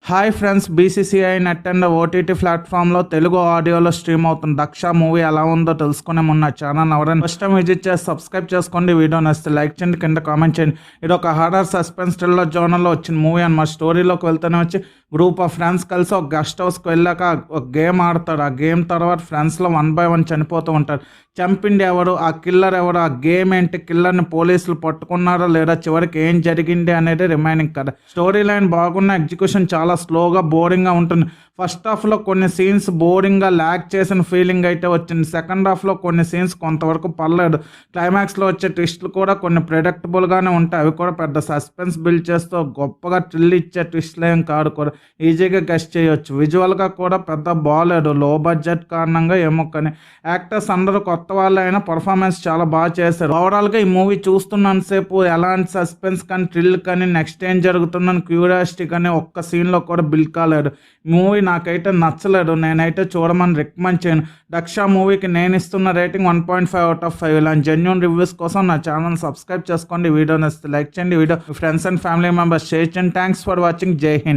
Hi friends, BCCI net and OTT ప్లాట్ఫామ్లో తెలుగు ఆడియోలో stream అవుతుంది దక్ష మూవీ ఎలా ఉందో తెలుసుకునే ముందు ఛానల్ ఎవరైనా ఫస్ట్ టైం విజిట్ చేసి సబ్స్క్రైబ్ చేసుకోండి. వీడియో నచ్చితే లైక్ చేయండి, కింద కామెంట్ చేయండి. ఇది ఒక హారర్ సస్పెన్స్ థ్రిల్లర్ జోనర్లో వచ్చిన మూవీ అన్నమాట. స్టోరీలోకి వెళ్తూనే వచ్చి గ్రూప్ ఆఫ్ ఫ్రెండ్స్ కలిసి ఒక గెస్ట్ హౌస్కి వెళ్ళాక ఒక గేమ్ ఆడతారు. ఆ గేమ్ తర్వాత ఫ్రెండ్స్లో 1 by 1 చనిపోతూ ఉంటారు. చంపింది ఎవరు, ఆ కిల్లర్ ఎవరు, ఆ గేమ్ ఏంటి, కిల్లర్ని పోలీసులు పట్టుకున్నారా లేదా, చివరికి ఏం జరిగింది అనేది రిమైనింగ్ కథ. స్టోరీ లైన్ బాగున్న, ఎగ్జిక్యూషన్ చాలా స్లోగా బోరింగ్గా ఉంటుంది. ఫస్ట్ హాఫ్లో కొన్ని సీన్స్ బోరింగ్గా ల్యాక్ చేసిన ఫీలింగ్ అయితే వచ్చింది. సెకండ్ హాఫ్లో కొన్ని సీన్స్ కొంతవరకు పర్లేదు. క్లైమాక్స్లో వచ్చే ట్విస్టులు కూడా కొన్ని ప్రెడిక్టబుల్గానే ఉంటాయి. అవి కూడా పెద్ద సస్పెన్స్ బిల్డ్ చేస్తూ గొప్పగా థ్రిల్ ఇచ్చే ట్విస్ట్లు ఏం కాదు, కూడా ఈజీగా గెస్ట్ చేయొచ్చు. విజువల్గా కూడా పెద్ద బాగాలేదు, లో బడ్జెట్ కారణంగా ఏమో, కానీ యాక్టర్స్ అందరూ కొత్త వాళ్ళు అయినా పర్ఫార్మెన్స్ చాలా బాగా చేశారు. ఓవరాల్గా ఈ మూవీ చూస్తున్నంతసేపు ఎలాంటి సస్పెన్స్ కానీ థ్రిల్ కానీ నెక్స్ట్ ఏం జరుగుతుందని క్యూరియాసిటీ కానీ ఒక్క సీన్లో కూడా బిల్డ్ కాలేదు. మూవీ నాకైతే నచ్చలేదు. నేనైతే చూడమని రికమెండ్ చేయను. దక్ష మూవీకి నేను ఇస్తున్న రేటింగ్ 1.5/5. ఇలాంటి జెన్యూన్ రివ్యూస్ కోసం నా ఛానల్ సబ్స్క్రైబ్ చేసుకోండి. వీడియో నచ్చితే లైక్ చేయండి. Video friends and family members share చేయండి. Thanks for watching. జై హింద్.